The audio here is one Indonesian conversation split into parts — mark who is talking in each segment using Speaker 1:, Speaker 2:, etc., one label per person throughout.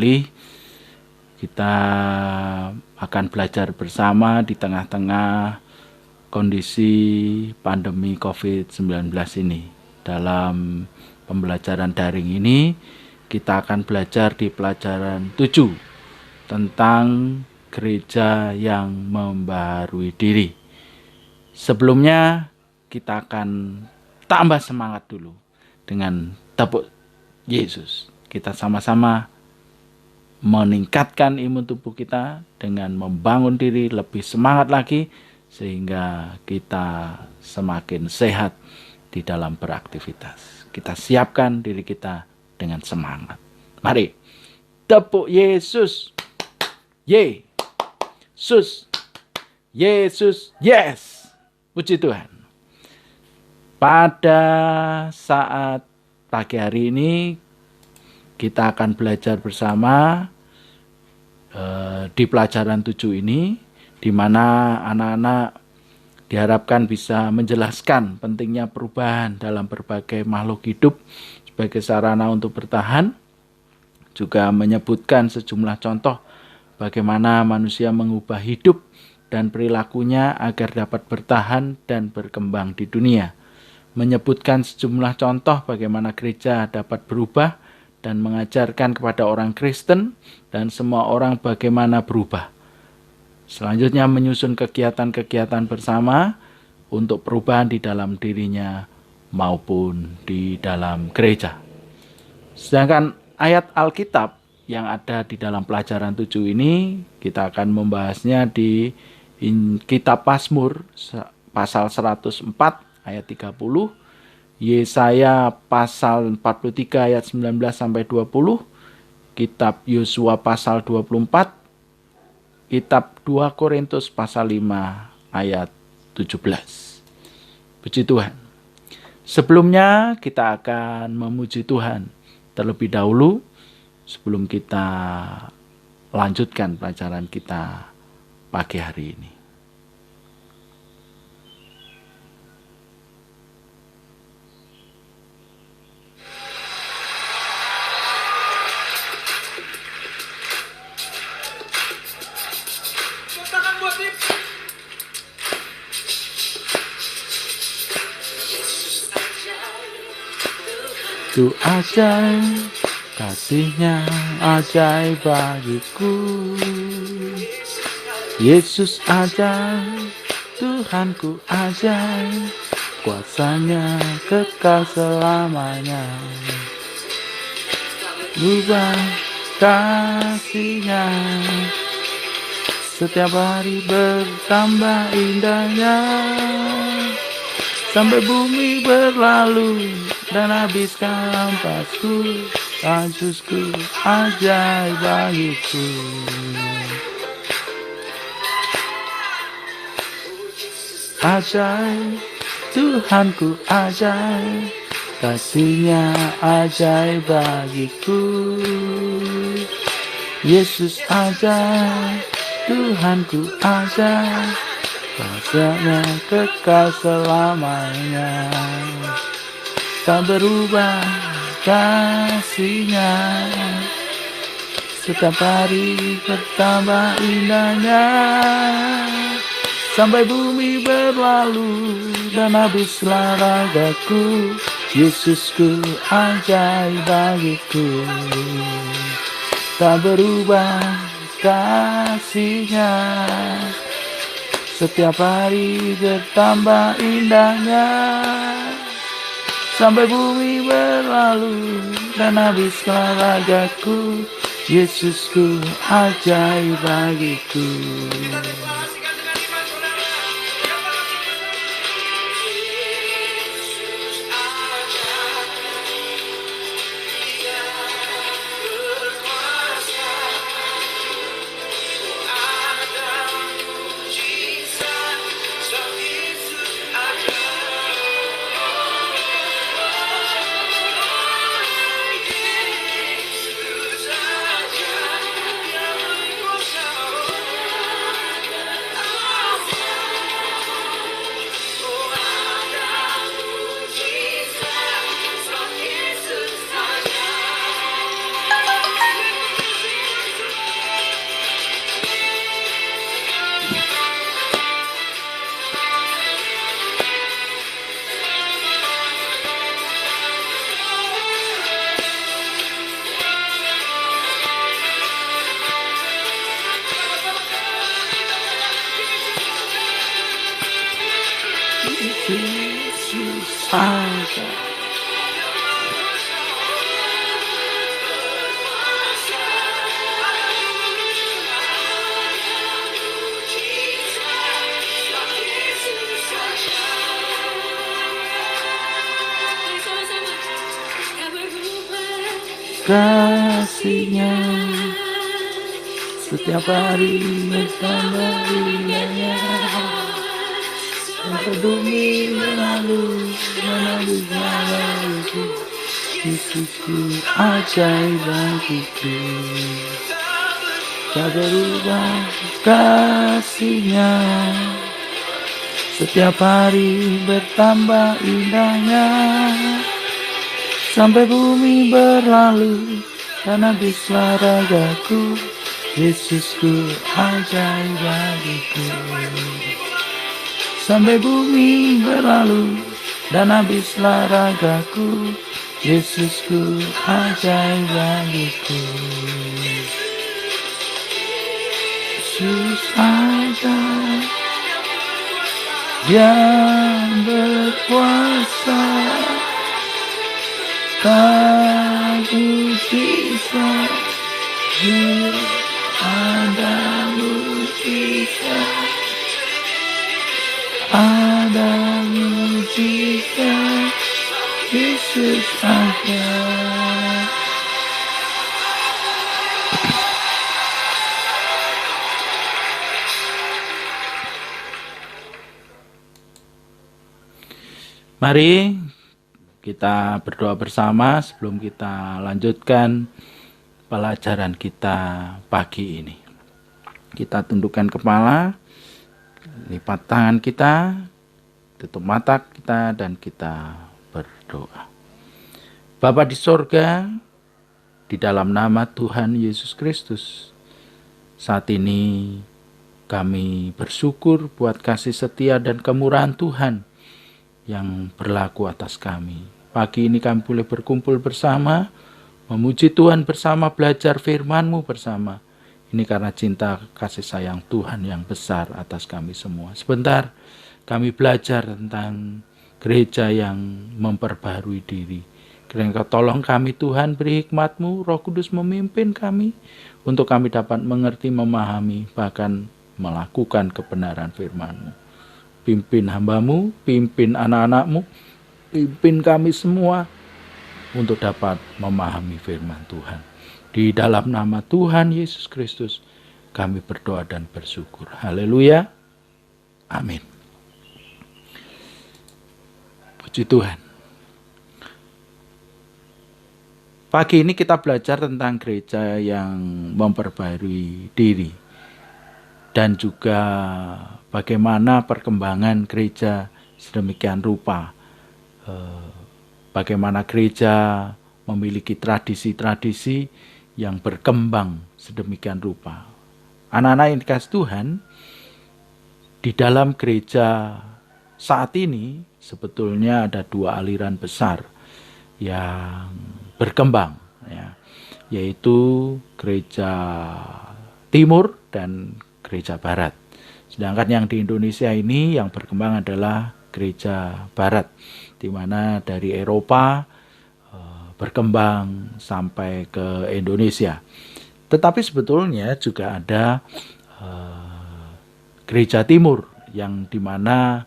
Speaker 1: kembali. Kita akan belajar bersama di tengah-tengah kondisi pandemi COVID-19 ini. Dalam pembelajaran daring ini, kita akan belajar di pelajaran 7 tentang gereja yang membaharui diri. Sebelumnya, kita akan tambah semangat dulu dengan tepuk Yesus. Kita sama-sama meningkatkan imun tubuh kita dengan membangun diri lebih semangat lagi, sehingga kita semakin sehat di dalam beraktivitas. Kita siapkan diri kita dengan semangat. Mari, tepuk Yesus. Yesus. Yesus. Yes. Puji Tuhan. Pada saat pagi hari ini kita akan belajar bersama di pelajaran 7 ini, di mana anak-anak diharapkan bisa menjelaskan pentingnya perubahan dalam berbagai makhluk hidup sebagai sarana untuk bertahan, juga menyebutkan sejumlah contoh bagaimana manusia mengubah hidup dan perilakunya agar dapat bertahan dan berkembang di dunia. Menyebutkan sejumlah contoh bagaimana gereja dapat berubah dan mengajarkan kepada orang Kristen dan semua orang bagaimana berubah. Selanjutnya menyusun kegiatan-kegiatan bersama untuk perubahan di dalam dirinya maupun di dalam gereja. Sedangkan ayat Alkitab yang ada di dalam pelajaran 7 ini, kita akan membahasnya di Kitab Mazmur pasal 104 ayat 30, Yesaya pasal 43 ayat 19 sampai 20, Kitab Yosua pasal 24, Kitab 2 Korintus pasal 5 ayat 17. Puji Tuhan. Sebelumnya kita akan memuji Tuhan terlebih dahulu sebelum kita lanjutkan pelajaran kita pagi hari ini. Itu ajaib, kasih-Nya ajaib bagiku. Yesus ajaib, Tuhanku ajaib, kuasa-Nya kekal selamanya. Ubah kasih-Nya, setiap hari bertambah indahnya. Sampai bumi berlalu dan habiskan napasku, Yesusku ajaib bagiku. Ajaib, Tuhanku ajaib, kasih-Nya ajaib bagiku. Yesus ajaib, Tuhanku ajaib, kuasa-Nya kekal selamanya. Tak berubah kasih-Nya, setiap hari bertambah indahnya. Sampai bumi berlalu dan habislah ragaku, Yesusku ajaib bagiku. Tak berubah kasih-Nya, setiap hari bertambah indahnya. Sampai bumi berlalu dan habislah ragaku, Yesusku ajaib bagiku. Yesus aja. Kasihnya setiap hari bertambah indahnya, sampai bumi berlalu menabis namaku. Yesusku ajaib bagiku, tak berubah kasihnya, setiap hari bertambah indahnya, sampai bumi berlalu dan habislah ragaku. Yesusku ajaib bagiku, sampai bumi berlalu dan habislah ragaku. Yesusku ajaib bagiku. Yesus ajaib, Dia berkuasa, tak mujizat, Dia ada mujizat, ada mujizat, Yesus ada. Mari kita berdoa bersama sebelum kita lanjutkan pelajaran kita pagi ini. Kita tundukkan kepala, lipat tangan kita, tutup mata kita, dan kita berdoa. Bapa di sorga, di dalam nama Tuhan Yesus Kristus, saat ini kami bersyukur buat kasih setia dan kemurahan Tuhan yang berlaku atas kami. Pagi ini kami boleh berkumpul bersama, memuji Tuhan bersama, belajar firman-Mu bersama. Ini karena cinta kasih sayang Tuhan yang besar atas kami semua. Sebentar kami belajar tentang gereja yang memperbaharui diri. Kiranya Kau tolong kami Tuhan, beri hikmat-Mu, Roh Kudus memimpin kami, untuk kami dapat mengerti, memahami, bahkan melakukan kebenaran firman-Mu. Pimpin hamba-Mu, pimpin anak-anak-Mu, pimpin kami semua untuk dapat memahami firman Tuhan. Di dalam nama Tuhan Yesus Kristus kami berdoa dan bersyukur. Haleluya. Amin. Puji Tuhan. Pagi ini kita belajar tentang gereja yang memperbarui diri, dan juga bagaimana perkembangan gereja sedemikian rupa. Bagaimana gereja memiliki tradisi-tradisi yang berkembang sedemikian rupa. Anak-anak yang dikasihi Tuhan, di dalam gereja saat ini sebetulnya ada dua aliran besar yang berkembang, ya, yaitu gereja Timur dan gereja Barat. Sedangkan yang di Indonesia ini yang berkembang adalah gereja Barat, di mana dari Eropa berkembang sampai ke Indonesia. Tetapi sebetulnya juga ada gereja Timur yang dimana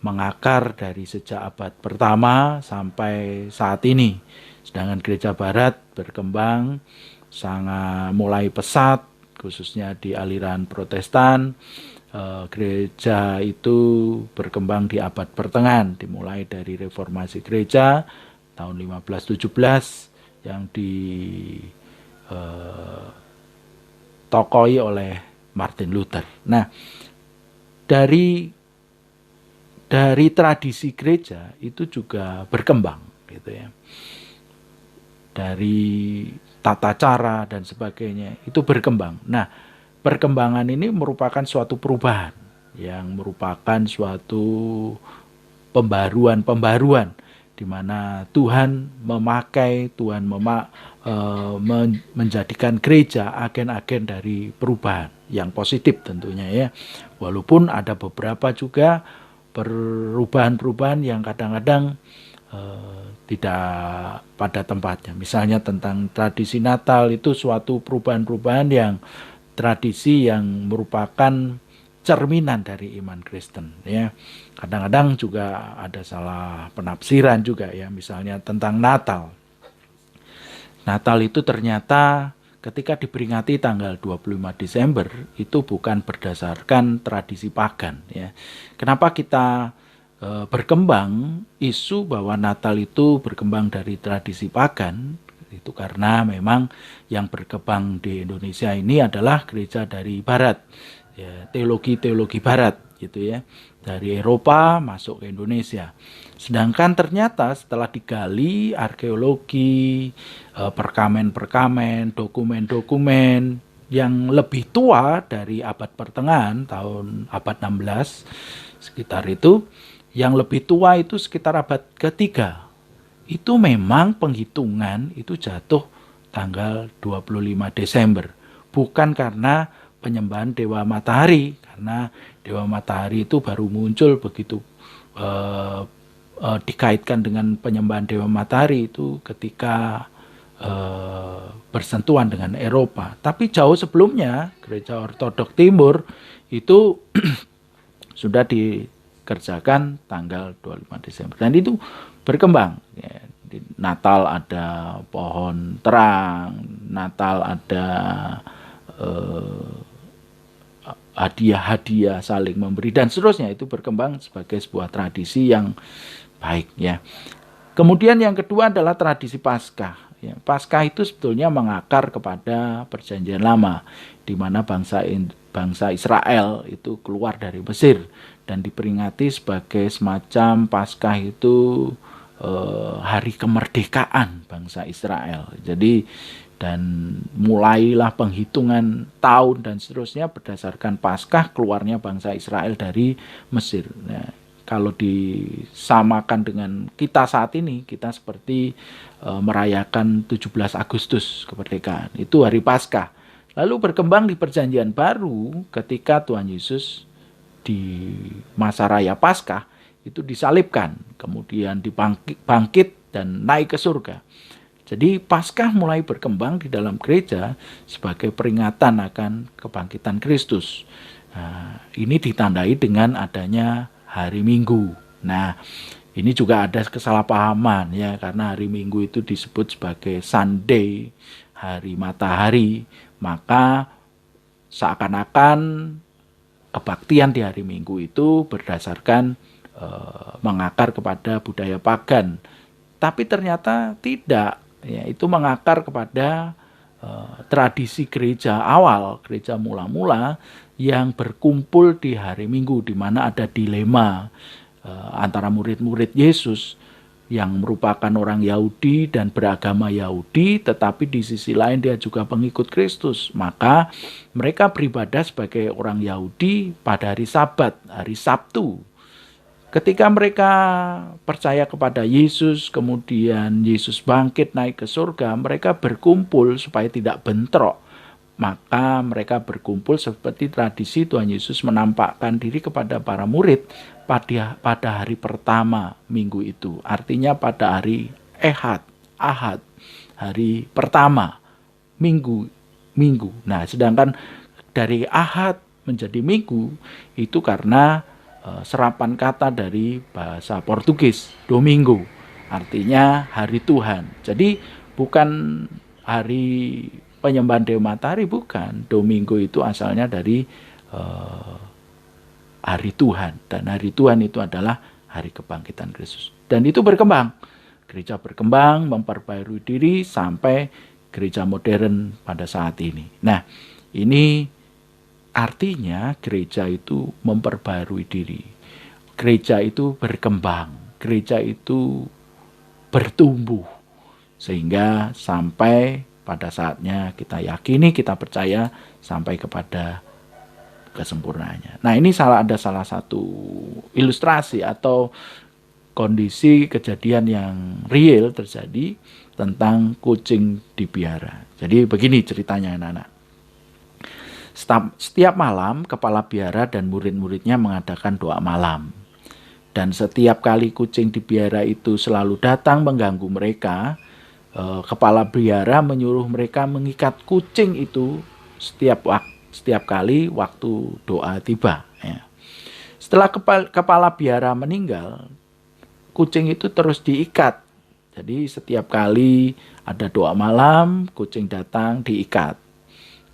Speaker 1: mengakar dari sejak abad pertama sampai saat ini. Sedangkan gereja Barat berkembang sangat mulai pesat, khususnya di aliran Protestan. Gereja itu berkembang di abad pertengahan, dimulai dari reformasi gereja tahun 1517 yang ditokoi oleh Martin Luther. Nah, dari tradisi gereja itu juga berkembang, gitu ya. Dari tata cara dan sebagainya itu berkembang. Nah, perkembangan ini merupakan suatu perubahan, yang merupakan suatu pembaruan di mana Tuhan memakai, Tuhan menjadikan gereja agen-agen dari perubahan yang positif tentunya, ya. Walaupun ada beberapa juga perubahan-perubahan yang kadang-kadang tidak pada tempatnya. Misalnya tentang tradisi Natal, itu suatu perubahan-perubahan yang tradisi yang merupakan cerminan dari iman Kristen, ya. Kadang-kadang juga ada salah penafsiran juga, ya. Misalnya tentang Natal. Natal itu ternyata ketika diperingati tanggal 25 Desember itu bukan berdasarkan tradisi pagan, ya. Kenapa kita berkembang isu bahwa Natal itu berkembang dari tradisi pagan? Itu karena memang yang berkembang di Indonesia ini adalah gereja dari barat, ya, teologi barat gitu, ya, dari Eropa masuk ke Indonesia. Sedangkan ternyata setelah digali arkeologi, perkamen-perkamen, dokumen-dokumen yang lebih tua dari abad pertengahan, tahun abad 16 sekitar itu, yang lebih tua itu sekitar abad ketiga. Itu memang penghitungan itu jatuh tanggal 25 Desember. Bukan karena penyembahan Dewa Matahari, karena Dewa Matahari itu baru muncul begitu dikaitkan dengan penyembahan Dewa Matahari itu ketika bersentuhan dengan Eropa. Tapi jauh sebelumnya Gereja Ortodok Timur itu sudah dikerjakan tanggal 25 Desember. Dan itu berkembang. Ya, di Natal ada pohon terang, Natal ada hadiah-hadiah saling memberi dan seterusnya. Itu berkembang sebagai sebuah tradisi yang baik, ya. Kemudian yang kedua adalah tradisi Paskah. Ya, Paskah itu sebetulnya mengakar kepada Perjanjian Lama, di mana bangsa Israel itu keluar dari Mesir dan diperingati sebagai semacam Paskah itu hari kemerdekaan bangsa Israel. Jadi dan mulailah penghitungan tahun dan seterusnya berdasarkan Paskah keluarnya bangsa Israel dari Mesir. Nah, kalau disamakan dengan kita saat ini, kita seperti merayakan 17 Agustus kemerdekaan. Itu hari Paskah. Lalu berkembang di Perjanjian Baru ketika Tuhan Yesus di masa raya Paskah itu disalibkan, kemudian bangkit dan naik ke surga. Jadi Paskah mulai berkembang di dalam gereja sebagai peringatan akan kebangkitan Kristus. Nah, ini ditandai dengan adanya hari Minggu. Nah, ini juga ada kesalahpahaman, ya, karena hari Minggu itu disebut sebagai Sunday, hari matahari, maka seakan-akan kebaktian di hari Minggu itu berdasarkan mengakar kepada budaya pagan. Tapi ternyata tidak, ya, itu mengakar kepada tradisi gereja awal, gereja mula-mula yang berkumpul di hari Minggu, di mana ada dilema antara murid-murid Yesus yang merupakan orang Yahudi dan beragama Yahudi, tetapi di sisi lain dia juga pengikut Kristus. Maka mereka beribadah sebagai orang Yahudi pada hari Sabat, hari Sabtu. Ketika mereka percaya kepada Yesus, kemudian Yesus bangkit naik ke surga, mereka berkumpul supaya tidak bentrok. Maka mereka berkumpul seperti tradisi Tuhan Yesus menampakkan diri kepada para murid pada hari pertama minggu itu. Artinya pada hari Ahad, hari pertama minggu. Nah, sedangkan dari Ahad menjadi minggu itu karena serapan kata dari bahasa Portugis, domingo, artinya hari Tuhan. Jadi bukan hari penyembahan Dewa Matahari, bukan. Domingo itu asalnya dari hari Tuhan, dan hari Tuhan itu adalah hari kebangkitan Kristus. Dan itu berkembang. Gereja berkembang, memperbarui diri sampai gereja modern pada saat ini. Nah, ini artinya gereja itu memperbarui diri. Gereja itu berkembang. Gereja itu bertumbuh. Sehingga sampai pada saatnya kita yakini, kita percaya sampai kepada kesempurnaannya. Nah, ini ada salah satu ilustrasi atau kondisi kejadian yang real terjadi tentang kucing dipiara. Jadi begini ceritanya, anak-anak. Setiap malam, kepala biara dan murid-muridnya mengadakan doa malam. dan setiap kali kucing di biara itu selalu datang mengganggu mereka, kepala biara menyuruh mereka mengikat kucing itu setiap kali waktu doa tiba. Ya. Setelah kepala biara meninggal, kucing itu terus diikat. Jadi setiap kali ada doa malam, kucing datang diikat.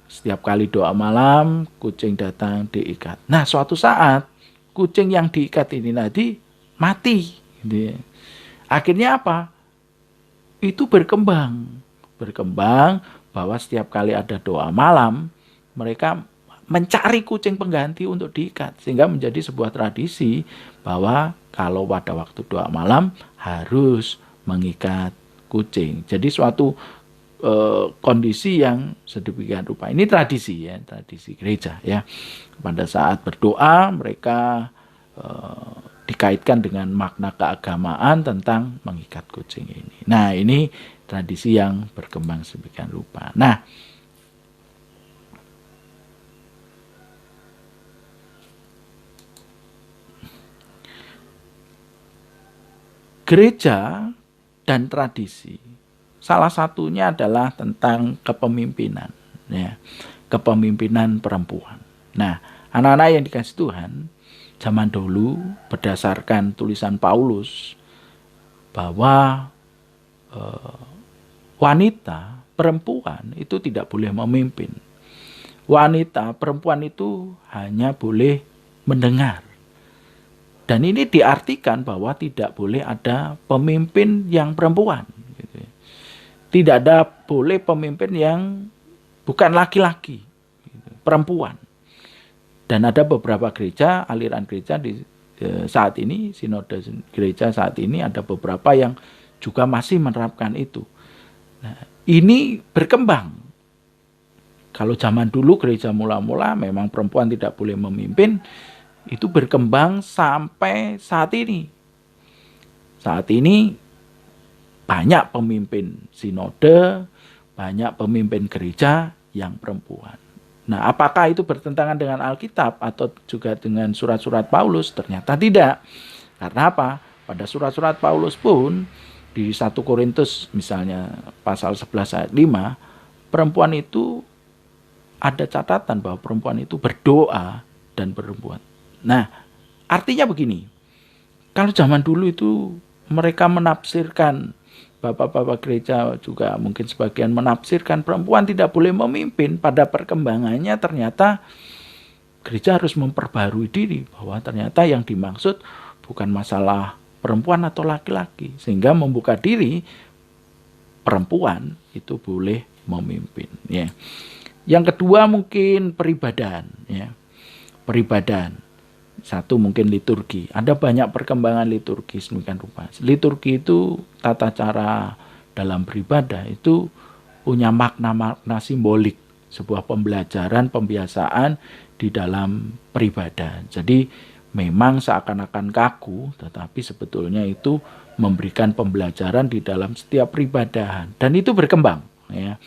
Speaker 1: Setiap kali doa malam, kucing datang diikat. Nah, suatu saat kucing yang diikat ini nanti mati. Akhirnya apa? Itu berkembang bahwa setiap kali ada doa malam, mereka mencari kucing pengganti untuk diikat, sehingga menjadi sebuah tradisi bahwa kalau pada waktu doa malam harus mengikat kucing. Jadi suatu kondisi yang sedemikian rupa. Ini tradisi ya, tradisi gereja ya. Pada saat berdoa mereka dikaitkan dengan makna keagamaan tentang mengikat kucing ini. Nah, ini tradisi yang berkembang sedemikian rupa. Nah, gereja dan tradisi, salah satunya adalah tentang kepemimpinan, ya, kepemimpinan perempuan. Nah, anak-anak yang dikasih Tuhan, zaman dulu berdasarkan tulisan Paulus bahwa wanita, perempuan itu tidak boleh memimpin. Wanita, perempuan itu hanya boleh mendengar. Dan ini diartikan bahwa tidak boleh ada pemimpin yang perempuan. Tidak ada boleh pemimpin yang bukan laki-laki, perempuan. Dan ada beberapa gereja, aliran gereja di saat ini, sinode gereja saat ini ada beberapa yang juga masih menerapkan itu. Nah, ini berkembang. Kalau zaman dulu gereja mula-mula memang perempuan tidak boleh memimpin, itu berkembang sampai saat ini. Saat ini banyak pemimpin sinode, banyak pemimpin gereja yang perempuan. Nah, apakah itu bertentangan dengan Alkitab atau juga dengan surat-surat Paulus? Ternyata tidak. Karena apa? Pada surat-surat Paulus pun, di 1 Korintus misalnya pasal 11 ayat 5, perempuan itu ada catatan bahwa perempuan itu berdoa dan berbuat. Nah, artinya begini, kalau zaman dulu itu mereka menafsirkan, bapak-bapak gereja juga mungkin sebagian menafsirkan perempuan tidak boleh memimpin, pada perkembangannya ternyata gereja harus memperbarui diri bahwa ternyata yang dimaksud bukan masalah perempuan atau laki-laki, sehingga membuka diri perempuan itu boleh memimpin. Ya. Yang kedua mungkin peribadahan. Ya. Peribadahan. Satu mungkin liturgi. Ada banyak perkembangan liturgi sedemikian rupa. Liturgi itu tata cara dalam beribadah itu punya makna-makna simbolik, sebuah pembelajaran, pembiasaan di dalam peribadahan. Jadi memang seakan-akan kaku, tetapi sebetulnya itu memberikan pembelajaran di dalam setiap peribadahan. Dan itu berkembang. Ya.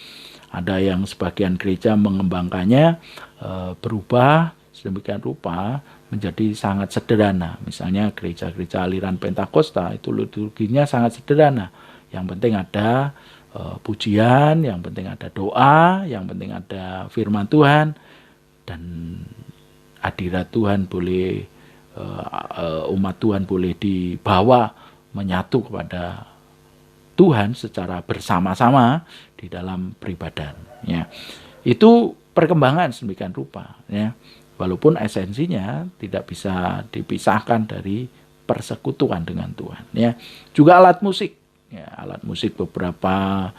Speaker 1: Ada yang sebagian gereja mengembangkannya berubah sedemikian rupa menjadi sangat sederhana. Misalnya gereja-gereja aliran Pentakosta itu liturginya sangat sederhana. Yang penting ada pujian, yang penting ada doa, yang penting ada firman Tuhan, dan hadirat Tuhan boleh, umat Tuhan boleh dibawa menyatu kepada Tuhan secara bersama-sama di dalam peribadahan. Ya. Itu perkembangan sedemikian rupa. Ya. Walaupun esensinya tidak bisa dipisahkan dari persekutuan dengan Tuhan. Ya. Juga alat musik. Ya, alat musik beberapa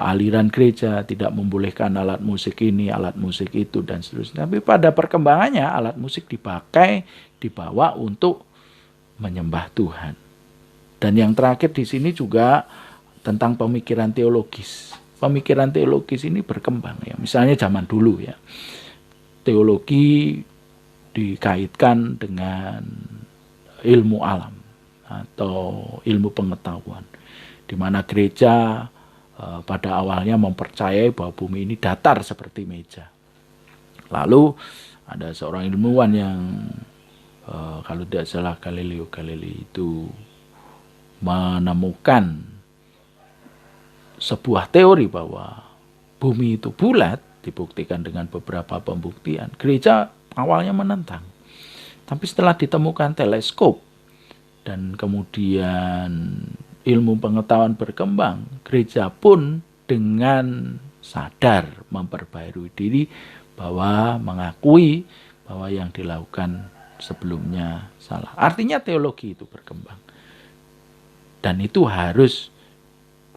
Speaker 1: aliran gereja tidak membolehkan alat musik ini, alat musik itu, dan seterusnya. Tapi pada perkembangannya alat musik dibawa untuk menyembah Tuhan. Dan yang terakhir di sini juga tentang pemikiran teologis. Pemikiran teologis ini berkembang ya. Misalnya zaman dulu ya. Teologi dikaitkan dengan ilmu alam atau ilmu pengetahuan, di mana gereja pada awalnya mempercayai bahwa bumi ini datar seperti meja. Lalu ada seorang ilmuwan yang kalau tidak salah Galileo Galilei itu menemukan sebuah teori bahwa bumi itu bulat, dibuktikan dengan beberapa pembuktian. Gereja awalnya menentang, tapi setelah ditemukan teleskop dan kemudian ilmu pengetahuan berkembang, gereja pun dengan sadar memperbarui diri bahwa mengakui bahwa yang dilakukan sebelumnya salah. Artinya teologi itu berkembang. Dan itu harus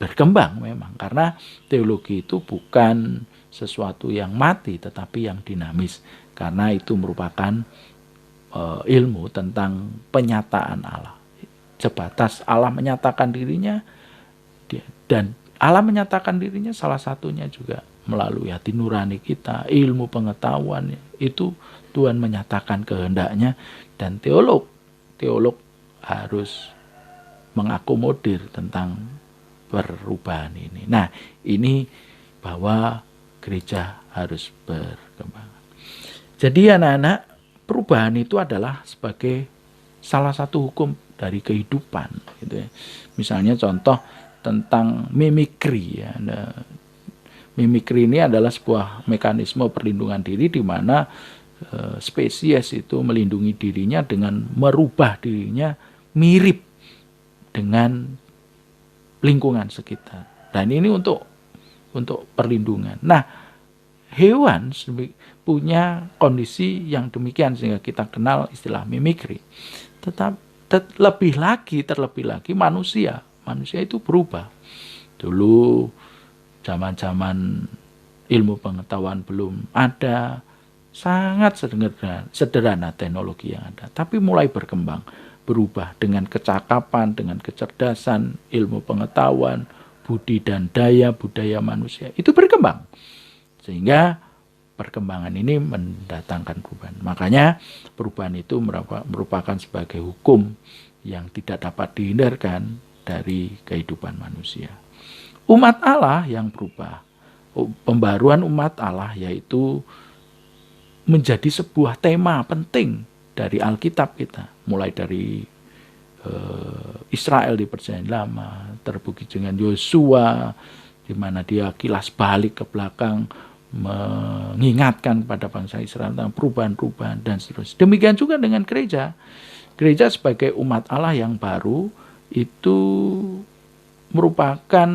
Speaker 1: berkembang memang, karena teologi itu bukan sesuatu yang mati tetapi yang dinamis, karena itu merupakan ilmu tentang penyataan Allah. Sebatas Allah menyatakan dirinya, dan Allah menyatakan dirinya salah satunya juga melalui hati nurani kita, ilmu pengetahuan itu Tuhan menyatakan kehendaknya, dan teolog harus mengakomodir tentang perubahan ini. Nah, ini bahwa gereja harus berkembang. Jadi anak-anak, perubahan itu adalah sebagai salah satu hukum dari kehidupan, gitu ya. Misalnya contoh tentang mimikri ya. Mimikri ini adalah sebuah mekanisme perlindungan diri di mana spesies itu melindungi dirinya dengan merubah dirinya mirip dengan lingkungan sekitar. Dan ini untuk perlindungan. Nah, hewan punya kondisi yang demikian sehingga kita kenal istilah mimikri. Terlebih lagi manusia itu berubah. Dulu zaman-zaman ilmu pengetahuan belum ada, sangat sederhana teknologi yang ada, tapi mulai berkembang, berubah dengan kecakapan, dengan kecerdasan, ilmu pengetahuan, budi dan daya budaya manusia itu berkembang, sehingga perkembangan ini mendatangkan perubahan. Makanya perubahan itu merupakan sebagai hukum yang tidak dapat dihindarkan dari kehidupan manusia. Umat Allah yang berubah, pembaruan umat Allah yaitu menjadi sebuah tema penting dari Alkitab kita, mulai dari Israel di Perjanjian Lama, terbukti dengan Yosua, di mana dia kilas balik ke belakang, mengingatkan kepada bangsa Israel tentang perubahan-perubahan dan seterusnya. Demikian juga dengan gereja. Gereja sebagai umat Allah yang baru itu merupakan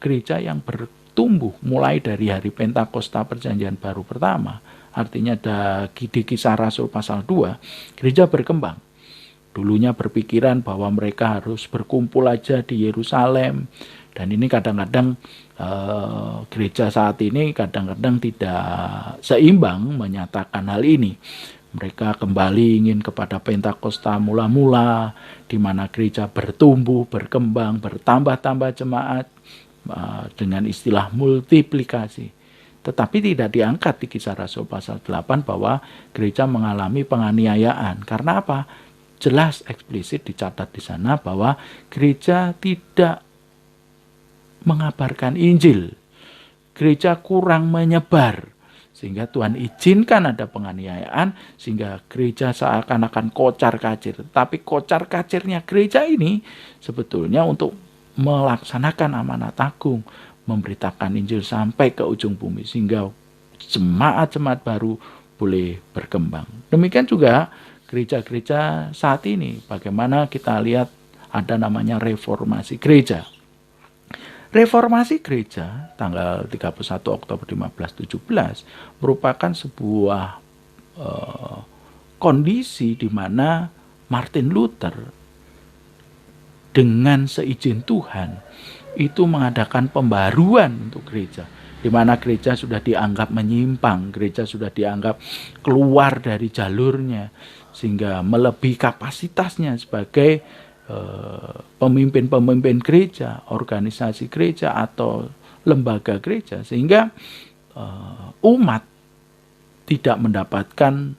Speaker 1: gereja yang bertumbuh mulai dari hari Pentakosta Perjanjian Baru pertama. Artinya di Kisah Rasul pasal 2, gereja berkembang. Dulunya berpikiran bahwa mereka harus berkumpul aja di Yerusalem. Dan ini kadang-kadang gereja saat ini kadang-kadang tidak seimbang menyatakan hal ini. Mereka kembali ingin kepada Pentakosta mula-mula, di mana gereja bertumbuh, berkembang, bertambah-tambah jemaat dengan istilah multiplikasi. Tetapi tidak diangkat di Kisah Rasul pasal 8 bahwa gereja mengalami penganiayaan. Karena apa? Jelas eksplisit dicatat di sana bahwa gereja tidak mengabarkan Injil. Gereja kurang menyebar. Sehingga Tuhan izinkan ada penganiayaan, sehingga gereja seakan-akan kocar-kacir. Tapi kocar-kacirnya gereja ini sebetulnya untuk melaksanakan amanat agung, memberitakan Injil sampai ke ujung bumi, sehingga jemaat-jemaat baru boleh berkembang. Demikian juga gereja-gereja saat ini, bagaimana kita lihat ada namanya reformasi gereja. Reformasi gereja tanggal 31 Oktober 1517 merupakan sebuah kondisi di mana Martin Luther dengan seizin Tuhan itu mengadakan pembaruan untuk gereja, di mana gereja sudah dianggap menyimpang, gereja sudah dianggap keluar dari jalurnya, sehingga melebihi kapasitasnya sebagai pemimpin-pemimpin gereja, organisasi gereja atau lembaga gereja, sehingga umat tidak mendapatkan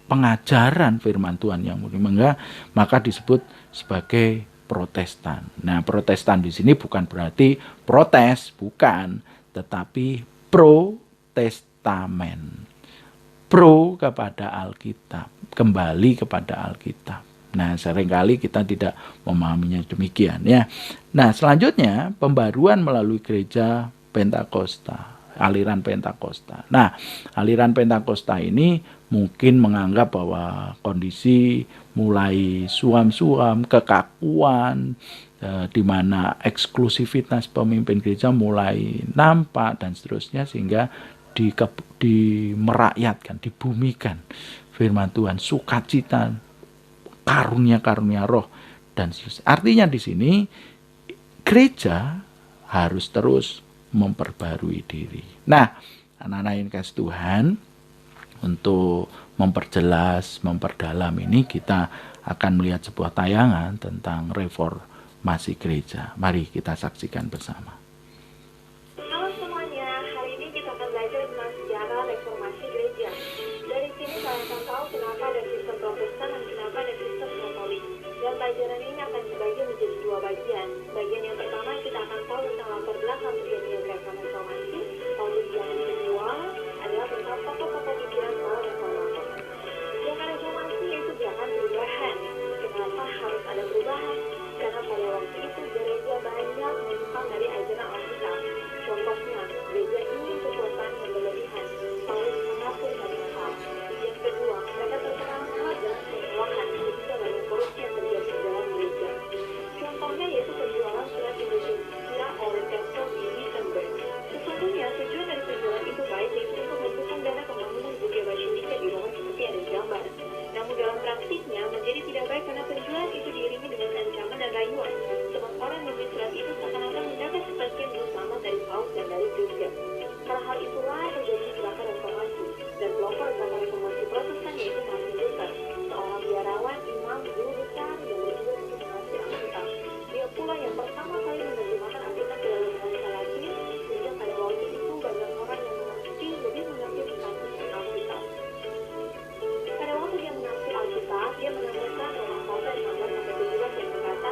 Speaker 1: pengajaran firman Tuhan yang murni, maka disebut sebagai Protestan. Nah, Protestan di sini bukan berarti protes, bukan, tetapi pro-testamen. pro kepada Alkitab, kembali kepada Alkitab. Nah, seringkali kita tidak memahaminya demikian ya. Nah, selanjutnya pembaruan melalui gereja Pentakosta, aliran Pentakosta. Nah, aliran Pentakosta ini mungkin menganggap bahwa kondisi mulai suam-suam, kekakuan, di mana eksklusivitas pemimpin gereja mulai nampak dan seterusnya, sehingga dimerakyatkan, dibumikan firman Tuhan, sukacita, karunia-karunia roh dan seterusnya. Artinya di sini gereja harus terus memperbarui diri. Nah, anak-anak yang kasih Tuhan, untuk memperjelas, memperdalam ini kita akan melihat sebuah tayangan tentang reformasi gereja. Mari kita saksikan bersama.
Speaker 2: Halo semuanya, hari ini kita akan belajar tentang sejarah reformasi gereja. Dari sini kalian akan tahu kenapa ada sistem Protestan dan kenapa ada sistem Katolik. Dan pelajaran ini akan dibagi menjadi dua bagian. Bagian yang pertama kita akan tahu tentang latar belakang terjadinya gerakan reformasi. Lalu yang kedua adalah tentang tokoh-tokoh pikiran para reformator. Gerakan reformasi yaitu gerakan perubahan. Kenapa harus ada perubahan? Karena pada waktu itu gereja banyak menyimpang dari ajaran Alkitab. Contohnya, gereja ini kekuatan yang berlebihan, Paulus mengatur banyak hal. Yang kedua, mereka terperangkap dalam kemewahan, sehingga banyak korupsi yang terjadi dalam gereja. Contohnya yaitu penjualan surat Indonesia oleh Pastor Wittenberg. Sesungguhnya tujuan dari penjualan itu baik, yaitu untuk membutuhkan dana pembangunan gereja Basilika di Roma seperti yang digambar. Namun dalam praktiknya menjadi tidak baik karena penjualan itu diiringi dengan ancaman dan rayuan. Sebab orang yang membeli surat itu seakan-akan mendapat sebagian dulu selamat dari Paus dan dari gereja. Karena hal itulah terjadi gerakan reformasi dan pelopor gerakan reformasi Protestan yaitu Martin Luther, seorang biarawan, imam, guru besar yang berjuang untuk mengerti Alkitab. Dia pula yang pertama kali menerjemahkan Alkitab ke dalam bahasa Latin, sehingga pada waktu itu banyak orang yang lebih mengerti tentang Alkitab. Pada waktu dia mengerti Alkitab, dia menemukan Roma 1:16-17 yang berkata,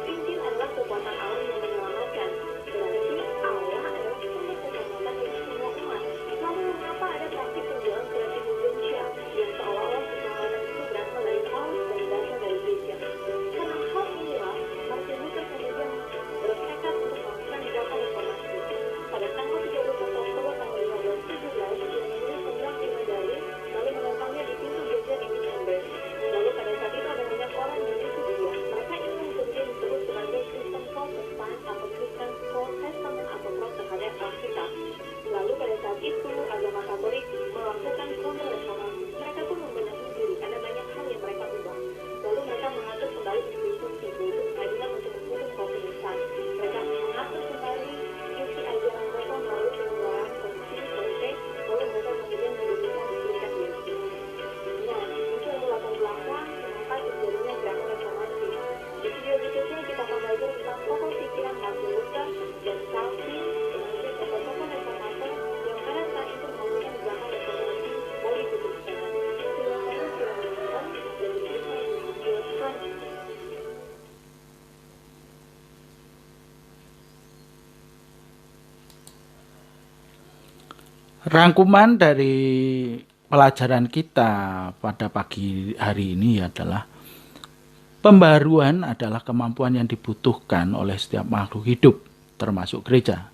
Speaker 2: Injil adalah kekuatan Allah yang menyelamatkan. Berarti Allah adalah sumber keselamatan bagi semua umat. Lalu mengapa ada praktik penjualan surat Indonesia yang seolah-olah keselamatan itu berasal dari Paus dan berasal dari gereja? Karena hal inilah, Martin Luther kemudian bertekad untuk melakukan gerakan reformasi. Pada tanggal 31 Oktober tahun 1517, dia menulis 9 dalil, lalu menentangnya di pintu gereja di Wittenberg. Lalu pada saat itu ada banyak orang yang mengikuti dia. Mereka itu kemudian disebut sebagai Kristen Protestan atau Kristen Protestanan atau pro terhadap Alkitab. Lalu pada saat itu agama Katolik melakukan kontra-reformasi. Mereka pun membenahi diri, ada banyak hal yang mereka ubah. Lalu mereka mengatur kembali institusi, yaitu pengadilan untuk menghukum kaum penyesat. Mereka mengatur kembali isi ajaran mereka melalui pengeluaran konsili Trente, lalu mereka kemudian mendirikan serikat Yesus. Nah, itu adalah latar belakang kenapa terjadinya gerakan reformasi. Di video berikutnya kita akan belajar tentang tokoh pikiran Martin Luther dan Calvin, kemudian tokoh-tokoh reformator yang pada saat itu melakukan gerakan reformasi bagi kekristenan. Silakan menonton dan diberikan video selanjutnya.
Speaker 1: Rangkuman dari pelajaran kita pada pagi hari ini adalah pembaruan adalah kemampuan yang dibutuhkan oleh setiap makhluk hidup, termasuk gereja.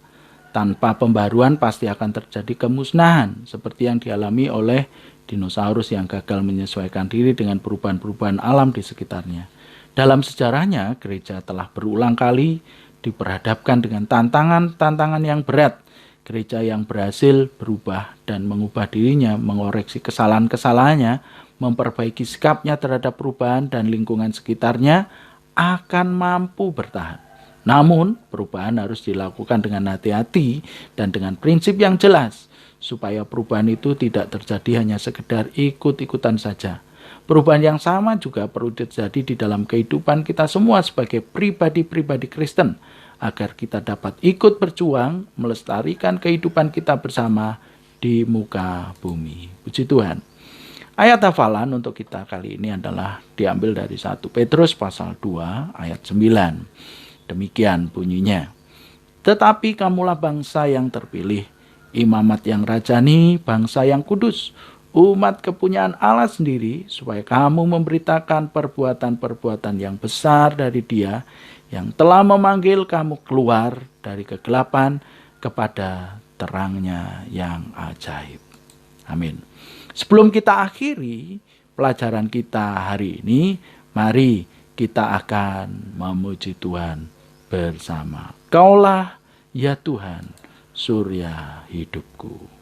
Speaker 1: Tanpa pembaruan pasti akan terjadi kemusnahan, seperti yang dialami oleh dinosaurus yang gagal menyesuaikan diri dengan perubahan-perubahan alam di sekitarnya. Dalam sejarahnya, gereja telah berulang kali diperhadapkan dengan tantangan-tantangan yang berat. Gereja yang berhasil berubah dan mengubah dirinya, mengoreksi kesalahan-kesalahannya, memperbaiki sikapnya terhadap perubahan dan lingkungan sekitarnya, akan mampu bertahan. Namun, perubahan harus dilakukan dengan hati-hati dan dengan prinsip yang jelas, supaya perubahan itu tidak terjadi hanya sekedar ikut-ikutan saja. Perubahan yang sama juga perlu terjadi di dalam kehidupan kita semua sebagai pribadi-pribadi Kristen, agar kita dapat ikut berjuang melestarikan kehidupan kita bersama di muka bumi. Puji Tuhan. Ayat hafalan untuk kita kali ini adalah diambil dari 1 Petrus pasal 2 ayat 9. Demikian bunyinya. Tetapi kamulah bangsa yang terpilih, imamat yang rajani, bangsa yang kudus, umat kepunyaan Allah sendiri, supaya kamu memberitakan perbuatan-perbuatan yang besar dari Dia yang telah memanggil kamu keluar dari kegelapan kepada terangnya yang ajaib. Amin. Sebelum kita akhiri pelajaran kita hari ini, mari kita akan memuji Tuhan bersama. Kaulah ya Tuhan, surya hidupku.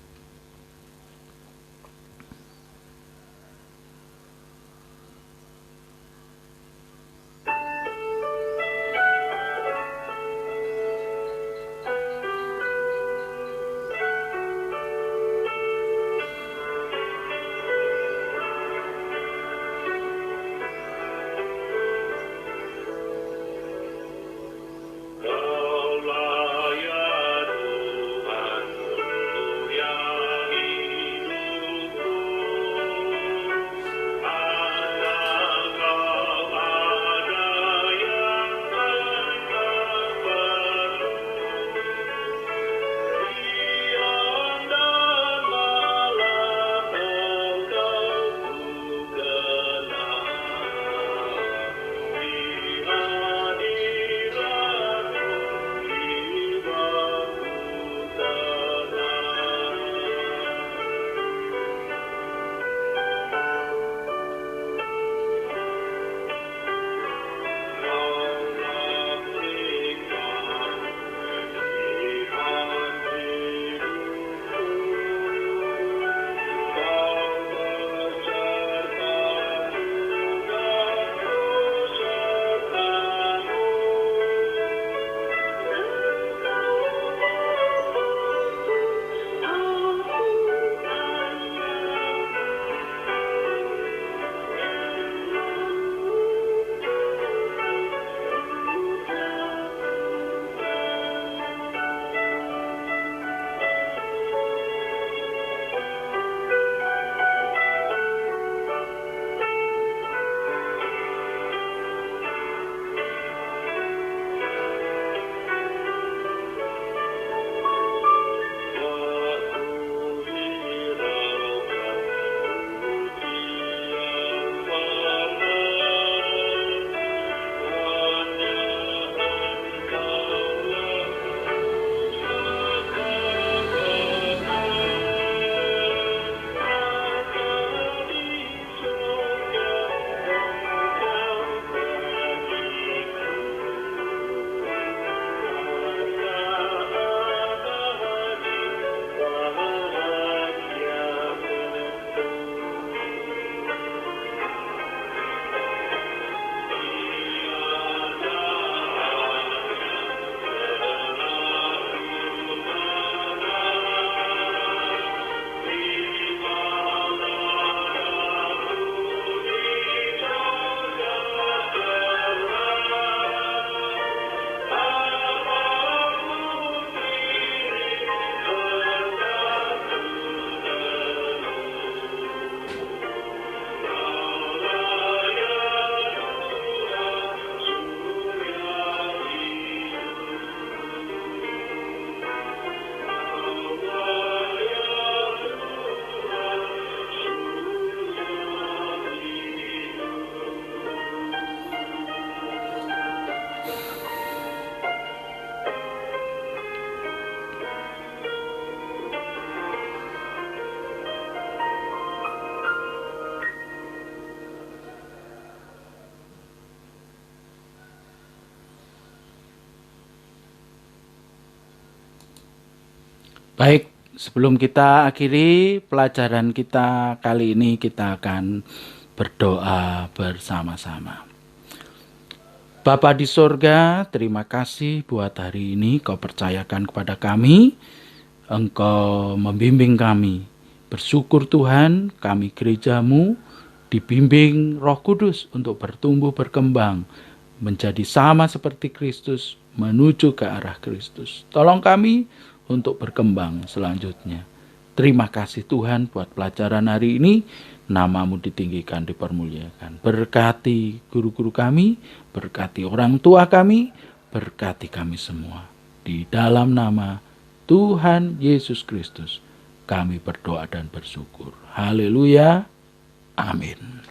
Speaker 1: Baik, sebelum kita akhiri pelajaran kita kali ini, kita akan berdoa bersama-sama. Bapa di sorga, terima kasih buat hari ini Kau percayakan kepada kami, Engkau membimbing kami. Bersyukur Tuhan, kami gerejamu dibimbing Roh Kudus untuk bertumbuh berkembang, menjadi sama seperti Kristus, menuju ke arah Kristus. Tolong kami untuk berkembang selanjutnya. Terima kasih Tuhan buat pelajaran hari ini. Namamu ditinggikan, dipermuliakan. Berkati guru-guru kami, berkati orang tua kami, berkati kami semua. Di dalam nama Tuhan Yesus Kristus kami berdoa dan bersyukur. Haleluya. Amin.